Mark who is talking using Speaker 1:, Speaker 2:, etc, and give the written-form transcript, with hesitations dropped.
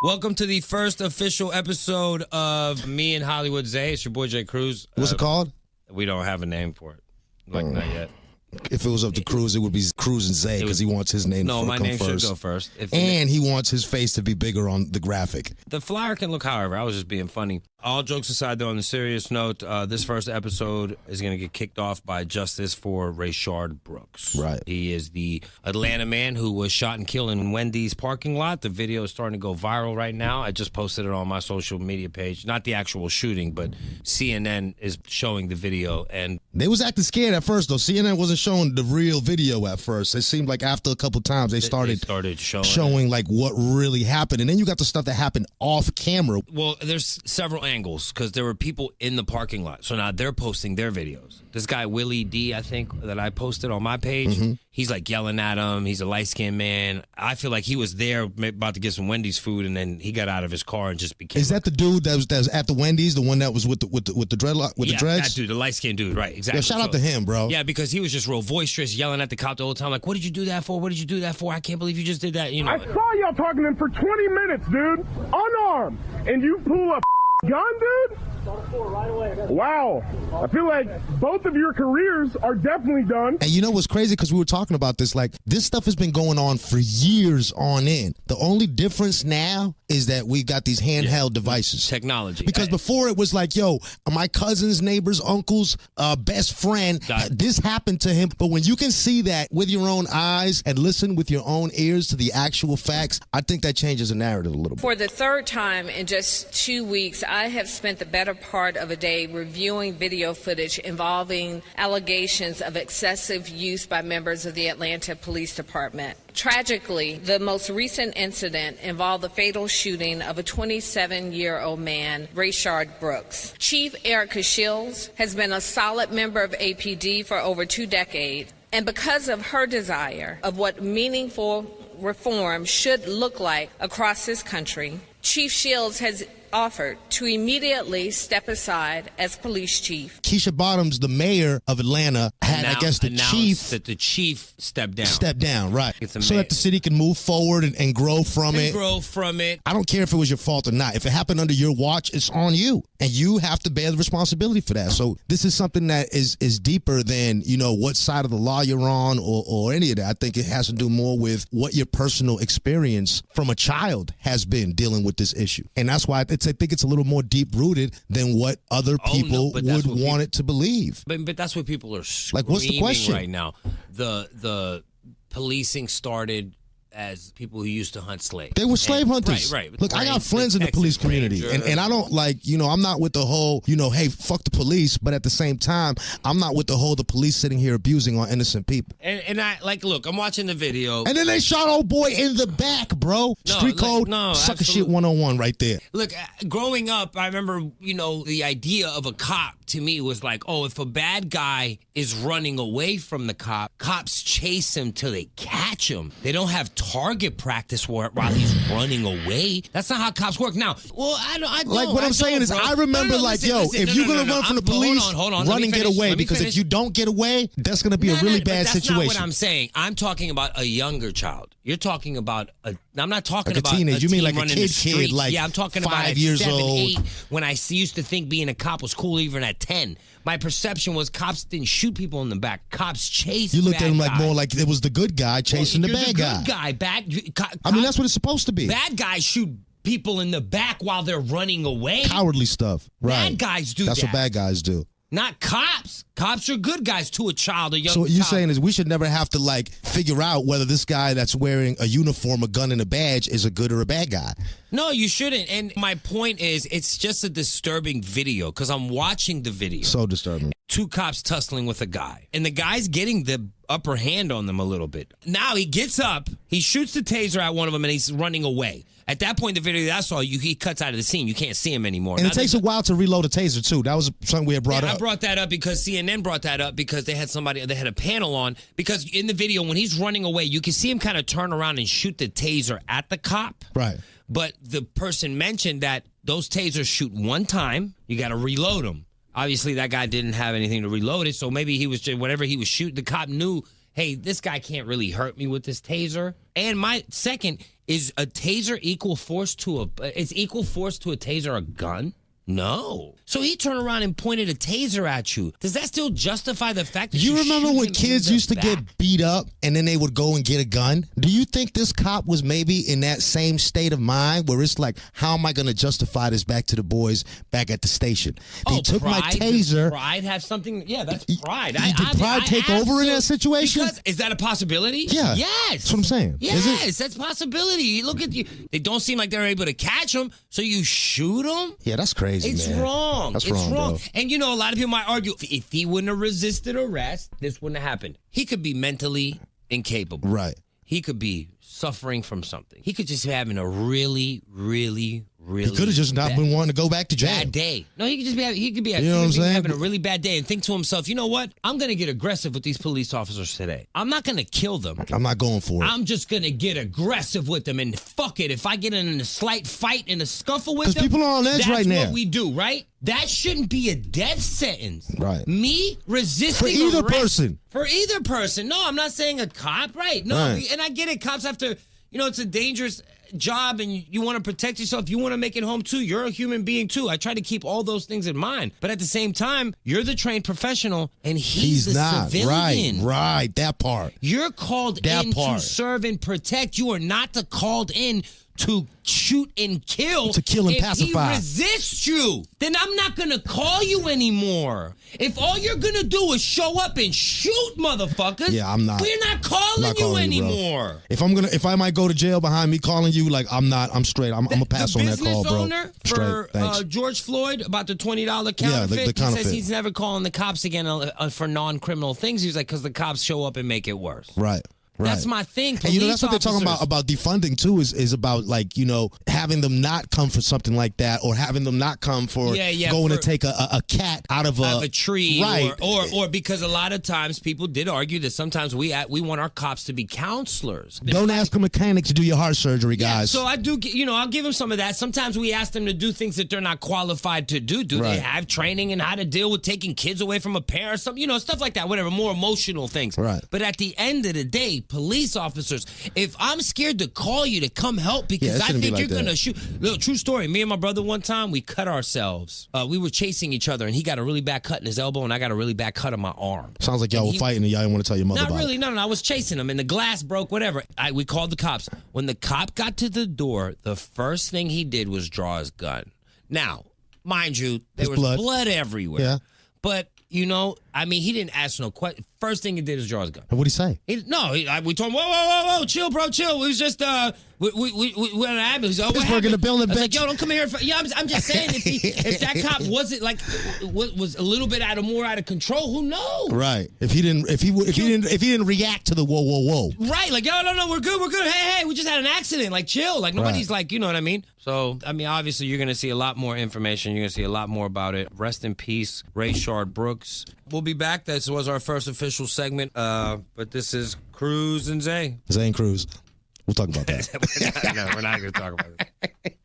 Speaker 1: Welcome to the first official episode of Me and Hollywood Zay. It's your boy Jay Kruz.
Speaker 2: What's it called?
Speaker 1: We don't have a name for it. Not yet.
Speaker 2: If it was up to Kruz, it would be Kruz and Zay because he wants his name to come first.
Speaker 1: No, my name should go first.
Speaker 2: And he wants his face to be bigger on the graphic.
Speaker 1: The flyer can look however. I was just being funny. All jokes aside, though, on a serious note, this first episode is going to get kicked off by justice for Rayshad Brooks.
Speaker 2: Right.
Speaker 1: He is the Atlanta man who was shot and killed in Wendy's parking lot. The video is starting to go viral right now. I just posted it on my social media page. Not the actual shooting, but CNN is showing the video. And
Speaker 2: they was acting scared at first, though. CNN wasn't showing the real video at first. It seemed like after a couple times they started showing like what really happened. And then you got the stuff that happened off camera.
Speaker 1: Well, there's several angles because there were people in the parking lot. So now they're posting their videos. This guy, Willie D, I think, that I posted on my page, he's like yelling at him. He's a light-skinned man. I feel like he was there about to get some Wendy's food, and then he got out of his car and just became...
Speaker 2: Is that the dude that was at the Wendy's, the one that was with the dreadlock, with the dreads?
Speaker 1: That dude, the light-skinned dude, right, exactly.
Speaker 2: Yeah, shout out to him, bro.
Speaker 1: Yeah, because he was just real boisterous, yelling at the cop the whole time, like, what did you do that for? What did you do that for? I can't believe you just did that, you know.
Speaker 3: I saw y'all talking to him for 20 minutes, dude, unarmed, and you pull a gun, dude? Wow. I feel like both of your careers are definitely done.
Speaker 2: And you know what's crazy? Because we were talking about this. Like, this stuff has been going on for years on end. The only difference now is that we got these handheld devices.
Speaker 1: Technology.
Speaker 2: Because before it was like, yo, my cousin's, neighbor's, uncle's best friend, this happened to him. But when you can see that with your own eyes and listen with your own ears to the actual facts, I think that changes the narrative a little bit.
Speaker 4: For the third time in just 2 weeks, I have spent the better part of a day reviewing video footage involving allegations of excessive use by members of the Atlanta Police Department. Tragically, the most recent incident involved the fatal shooting of a 27-year-old man, Rayshad Brooks. Chief Erica Shields has been a solid member of APD for over 2 decades, and because of her desire of what meaningful reform should look like across this country, Chief Shields has offered to immediately step aside as police chief.
Speaker 2: Keisha Bottoms, the mayor of Atlanta, had, I guess, the chief
Speaker 1: stepped down.
Speaker 2: Stepped down, right. So that the city can move forward and grow from it. I don't care if it was your fault or not. If it happened under your watch, it's on you. And you have to bear the responsibility for that. So this is something that is deeper than, you know, what side of the law you're on or any of that. I think it has to do more with what your personal experience from a child has been dealing with this issue. And that's why I think it's a little more deep-rooted than what other people would want it to believe.
Speaker 1: But that's what people are screaming
Speaker 2: like, what's the question
Speaker 1: right now. The policing started as people who used to hunt slaves.
Speaker 2: They were slave hunters.
Speaker 1: Right.
Speaker 2: Look, I got friends in the police community, and I don't like, you know, I'm not with the whole, you know, hey, fuck the police, but at the same time, I'm not with the whole, the police sitting here abusing on innocent people.
Speaker 1: And I, like, look, I'm watching the video.
Speaker 2: And then they shot old boy in the back, bro. Street code, sucker shit 101 right there.
Speaker 1: Look, growing up, I remember, you know, the idea of a cop to me was like, oh, if a bad guy is running away from the cop, cops chase him till they catch him. They don't have target practice while he's running away. That's not how cops work. Now, well, I don't.
Speaker 2: Like, what I'm saying is, I remember, if you're going to run from the police, run and get away. Because if you don't get away, that's going to be a really bad situation.
Speaker 1: That's not what I'm saying. I'm talking about a younger child. You're talking about I'm not talking about
Speaker 2: a teenager. You mean like a kid, like
Speaker 1: I'm talking
Speaker 2: 5
Speaker 1: about
Speaker 2: years
Speaker 1: 7,
Speaker 2: old.
Speaker 1: 8, when I used to think being a cop was cool even at 10. My perception was cops didn't shoot people in the back. Cops chased.
Speaker 2: You looked at him like more like it was the good guy chasing the bad guy. I mean, that's what it's supposed to be.
Speaker 1: Bad guys shoot people in the back while they're running away.
Speaker 2: Cowardly stuff. Right.
Speaker 1: Bad guys do that.
Speaker 2: That's what bad guys do.
Speaker 1: Not cops. Cops are good guys to a child, a young child.
Speaker 2: So what you're saying is we should never have to, like, figure out whether this guy that's wearing a uniform, a gun, and a badge is a good or a bad guy.
Speaker 1: No, you shouldn't. And my point is, it's just a disturbing video because I'm watching the video.
Speaker 2: So disturbing.
Speaker 1: 2 cops tussling with a guy. And the guy's getting the upper hand on them a little bit. Now he gets up, he shoots the taser at one of them, and he's running away. At that point, the video that I saw, he cuts out of the scene. You can't see him anymore.
Speaker 2: And it takes a while to reload a taser, too. That was something we had brought up.
Speaker 1: I brought that up because CNN brought that up because they had a panel on. Because in the video, when he's running away, you can see him kind of turn around and shoot the taser at the cop.
Speaker 2: Right.
Speaker 1: But the person mentioned that those tasers shoot one time. You got to reload them. Obviously, that guy didn't have anything to reload it, so maybe he was just, whatever he was shooting, the cop knew, hey, this guy can't really hurt me with this taser. And my second Is a taser equal force to is equal force to a taser a gun? No. So he turned around and pointed a taser at you. Does that still justify the fact that you
Speaker 2: remember when kids used to get beat up and then they would go and get a gun? Do you think this cop was maybe in that same state of mind where it's like, how am I going to justify this back to the boys back at the station? They took
Speaker 1: pride,
Speaker 2: my taser.
Speaker 1: Does pride have something? Yeah, that's pride.
Speaker 2: Did pride take over in that situation?
Speaker 1: Because, is that a possibility?
Speaker 2: Yeah.
Speaker 1: Yes.
Speaker 2: That's what I'm saying.
Speaker 1: Yes, that's a possibility. Look at you. They don't seem like they're able to catch them, so you shoot them?
Speaker 2: Yeah, that's crazy.
Speaker 1: It's
Speaker 2: man.
Speaker 1: wrong.
Speaker 2: That's
Speaker 1: it's
Speaker 2: wrong, bro.
Speaker 1: And, you know, a lot of people might argue, if he wouldn't have resisted arrest, this wouldn't have happened. He could be mentally incapable.
Speaker 2: Right.
Speaker 1: He could be suffering from something. He could just be having a really, really, really
Speaker 2: He could have just not been wanting to go back to jail.
Speaker 1: bad day. No, he could just be having a really bad day and think to himself, you know what? I'm going to get aggressive with these police officers today. I'm not going to kill them.
Speaker 2: I'm not going for it.
Speaker 1: I'm just going to get aggressive with them, and fuck it. If I get in a slight fight and a scuffle with them,
Speaker 2: people are on edge right now.
Speaker 1: That's what we do, right? That shouldn't be a death sentence.
Speaker 2: Right.
Speaker 1: Me resisting
Speaker 2: for either
Speaker 1: arrest,
Speaker 2: person.
Speaker 1: For either person. No, I'm not saying a cop, right? No,
Speaker 2: right.
Speaker 1: And I get it. Cops have to, you know, it's a dangerous job and you want to protect yourself. You want to make it home too. You're a human being too. I try to keep all those things in mind. But at the same time, you're the trained professional and he's the
Speaker 2: not.
Speaker 1: civilian.
Speaker 2: Right, that part.
Speaker 1: You're called in to serve and protect. You are not called in to shoot and kill.
Speaker 2: To kill and pacify.
Speaker 1: If he resists you, then I'm not going to call you anymore. If all you're going to do is show up and shoot motherfuckers,
Speaker 2: yeah, I'm not.
Speaker 1: We're not calling you anymore.
Speaker 2: If I might go to jail behind me calling you, like I'm straight. I'm gonna pass on that call, bro.
Speaker 1: The business owner for George Floyd about the $20 counterfeit.
Speaker 2: Yeah, the counterfeit.
Speaker 1: He says he's never calling the cops again for non-criminal things. He's like, because the cops show up and make it worse.
Speaker 2: Right. Right.
Speaker 1: That's my thing.
Speaker 2: And you know, that's what they're talking about defunding too, is about, like, you know, having them not come for something like that, or having them not come for going to take a cat out of a
Speaker 1: tree,
Speaker 2: right?
Speaker 1: Or because a lot of times people did argue that sometimes we want our cops to be counselors.
Speaker 2: Don't ask a mechanic to do your heart surgery, guys.
Speaker 1: So I do, you know, I'll give them some of that. Sometimes we ask them to do things that they're not qualified to do. Do they have training in how to deal with taking kids away from a parent or something? You know, stuff like that, whatever, more emotional things.
Speaker 2: Right.
Speaker 1: But at the end of the day, police officers, if I'm scared to call you to come help because I think you're going to shoot. Look, true story. Me and my brother one time, we cut ourselves. We were chasing each other, and he got a really bad cut in his elbow, and I got a really bad cut on my arm.
Speaker 2: Sounds like y'all were fighting, and y'all didn't want to tell your mother about it.
Speaker 1: Not really. No. I was chasing him, and the glass broke, whatever. We called the cops. When the cop got to the door, the first thing he did was draw his gun. Now, mind you, there was blood everywhere.
Speaker 2: Yeah.
Speaker 1: But, you know, I mean, he didn't ask no question. First thing he did was draw his gun.
Speaker 2: And what'd he say?
Speaker 1: We told him, whoa, chill, bro, chill. We was just, we went on an ambulance. Oh,
Speaker 2: just working the building, bitch.
Speaker 1: Like, yo, don't come here. I'm just saying, if that cop wasn't like, was a little bit more out of control, who knows?
Speaker 2: Right. If he didn't react to the whoa.
Speaker 1: Right. Like, yo, no, we're good. Hey, we just had an accident. Like, chill. Like, nobody's like, you know what I mean? So, I mean, obviously, you're going to see a lot more information. You're going to see a lot more about it. Rest in peace, Rayshad Brooks. We'll be back. This was our first official segment. But this is Kruz and Zay.
Speaker 2: Zay and Kruz. We'll talk about that.
Speaker 1: No, we're not going to talk about it.